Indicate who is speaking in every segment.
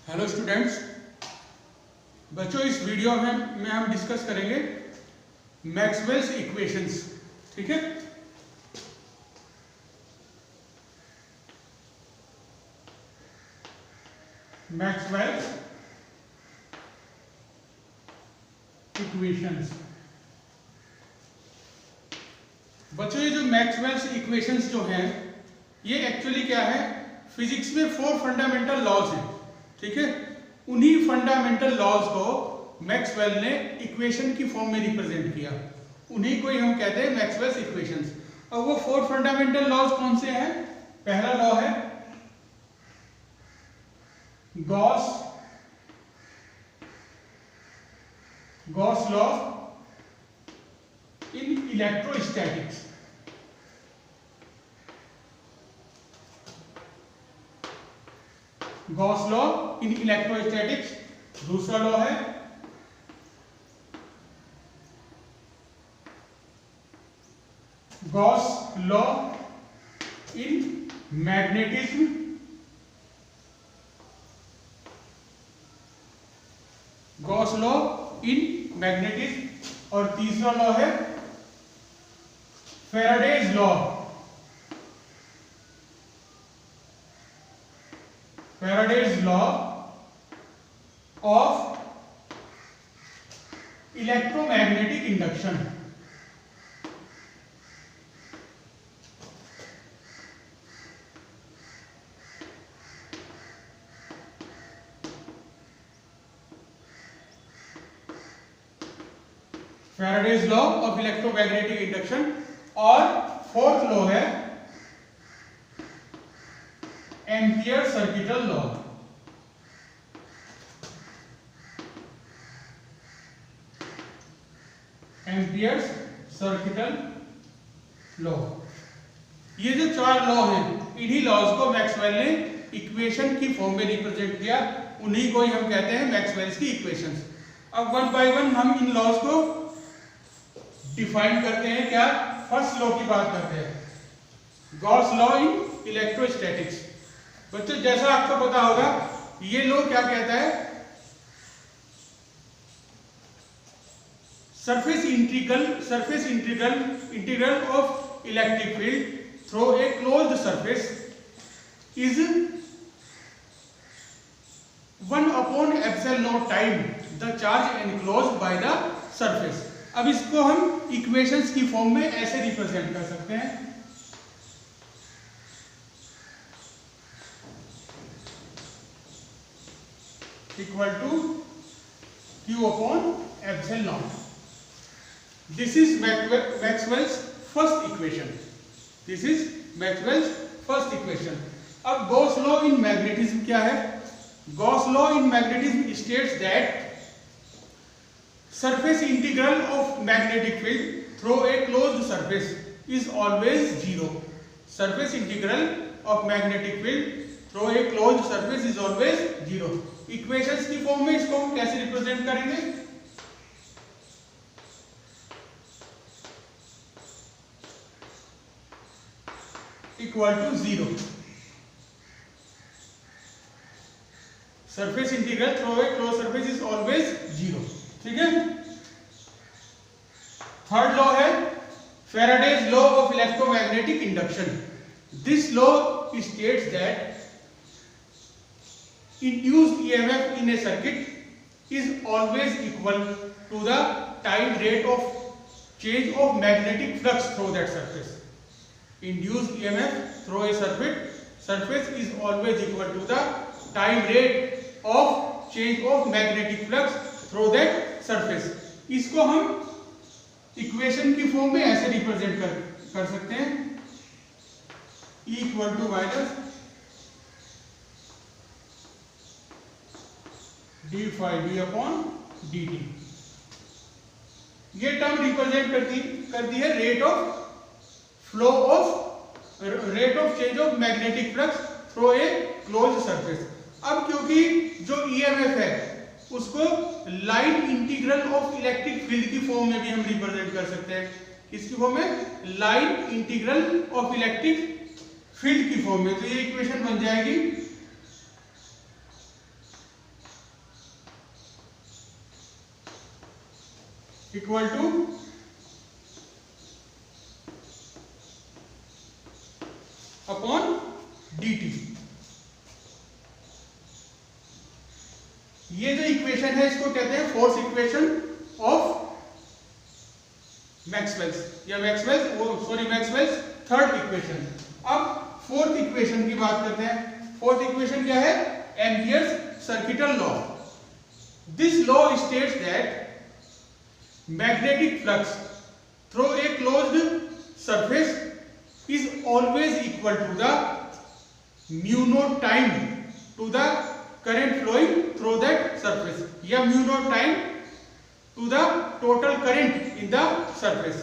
Speaker 1: Hello students, बच्चों इस video में हम डिस्कस करेंगे मैक्सवेल्स इक्वेशंस। ठीक है, मैक्सवेल्स इक्वेशंस। बच्चों ये जो मैक्सवेल्स इक्वेशंस जो हैं ये एक्चुअली क्या है, फिजिक्स में 4 फंडामेंटल लॉज हैं। ठीक है, उन्हीं फंडामेंटल लॉज को मैक्सवेल ने इक्वेशन की फॉर्म में रिप्रेजेंट किया, उन्हीं को ही हम कहते हैं मैक्सवेल्स इक्वेशंस। और वो 4 फंडामेंटल लॉज कौन से हैं? पहला लॉ है Gauss law in electrostatics. Gauss law in electrostatics. दूसरा लॉ है Gauss law in magnetism. Gauss law in magnetism. और तीसरा लॉ है Faraday's law. Faraday's law of electromagnetic induction. Faraday's law of electromagnetic induction. और fourth law है ampere circuital law. Ampere circuital law. ये जो 4 law हैं, इन्हीं लॉज को मैक्सवेल ने इक्वेशन की फॉर्म में रिप्रेजेंट किया, उन्हीं को ही हम कहते हैं मैक्सवेल्स की इक्वेशंस। अब वन बाय वन हम इन लॉज को डिफाइन करते हैं। क्या? फर्स्ट लॉ की बात करते हैं, गॉस लॉ इन इलेक्ट्रोस्टैटिक्स। बच्चों जैसा आपको पता होगा, ये लॉ क्या कहता है, surface integral of electric field through a closed surface is 1/ε0 time the charge enclosed by the surface. अब इसको हम इक्वेशंस की फॉर्म में ऐसे रिप्रेजेंट कर सकते हैं, equal to Q/ε0। This is Maxwell's first equation. This is Maxwell's first equation. अब गॉस लॉ इन मैग्नेटिज्म क्या है? Gauss law in magnetism states that surface integral of magnetic field through a closed surface is always 0. Surface integral of magnetic field through a closed surface is always 0. Equations की फॉर्म में इसको हम कैसे represent करेंगे? Equal to 0। Surface integral through a close surface is always 0। ठीक है। Third law है Faraday's law of electromagnetic induction. This law states that induced EMF in a circuit is always equal to the time rate of change of magnetic flux through that surface. Induced EMF through a surface is always equal to the time rate of change of magnetic flux through that surface। इसको हम equation की फॉर्म में ऐसे represent कर सकते हैं, E equal to minus d/d/dt। ये टर्म रिप्रेजेंट करती है rate of change of magnetic flux through a closed surface. अब क्योंकि जो ईएमएफ है उसको line integral of electric field की फॉर्म में भी हम रिप्रेजेंट कर सकते हैं। किसकी फॉर्म में? Line integral of electric field की फॉर्म में। तो ये इक्वेशन बन जाएगी इक्वल टू अपॉन dt। ये जो इक्वेशन है इसको कहते हैं फोर्स इक्वेशन ऑफ मैक्सवेल्स या मैक्सवेल्स थर्ड इक्वेशन। अब फोर्थ इक्वेशन की बात करते हैं। फोर्थ इक्वेशन क्या है? Amperes circuital law. This law states that magnetic flux through a closed surface is always equal to the mu naught time to the current flowing through that surface या mu naught time to the total current in the surface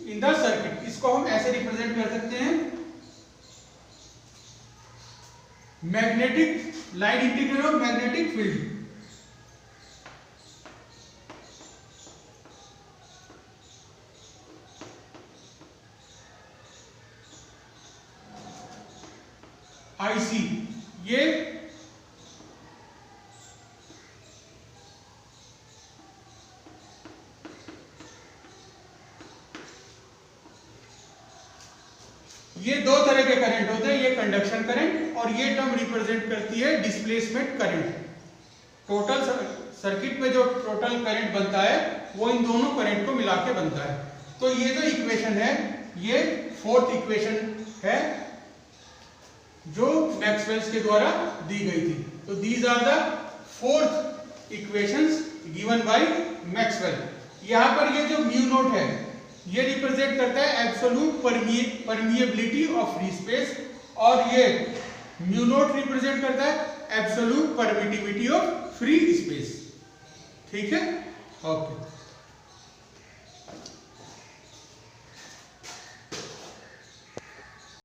Speaker 1: in the circuit। इसको हम ऐसे represent कर सकते हैं, magnetic line integral of magnetic field. IC ये दो तरह के करंट होते हैं, ये कंडक्शन करंट और ये टर्म रिप्रेजेंट करती है डिस्प्लेसमेंट करंट। टोटल सर्किट में जो टोटल करंट बनता है वो इन दोनों करंट को मिला के बनता है। तो ये जो इक्वेशन है ये फोर्थ इक्वेशन है जो मैक्सवेल्स के द्वारा दी गई थी। तो these are the fourth equations given by Maxwell. यहां पर ये जो म्यू नॉट है ये रिप्रेजेंट करता है absolute permeability of free space और ये म्यू नॉट रिप्रेजेंट करता है absolute permittivity of free space. ठीक है, ओके।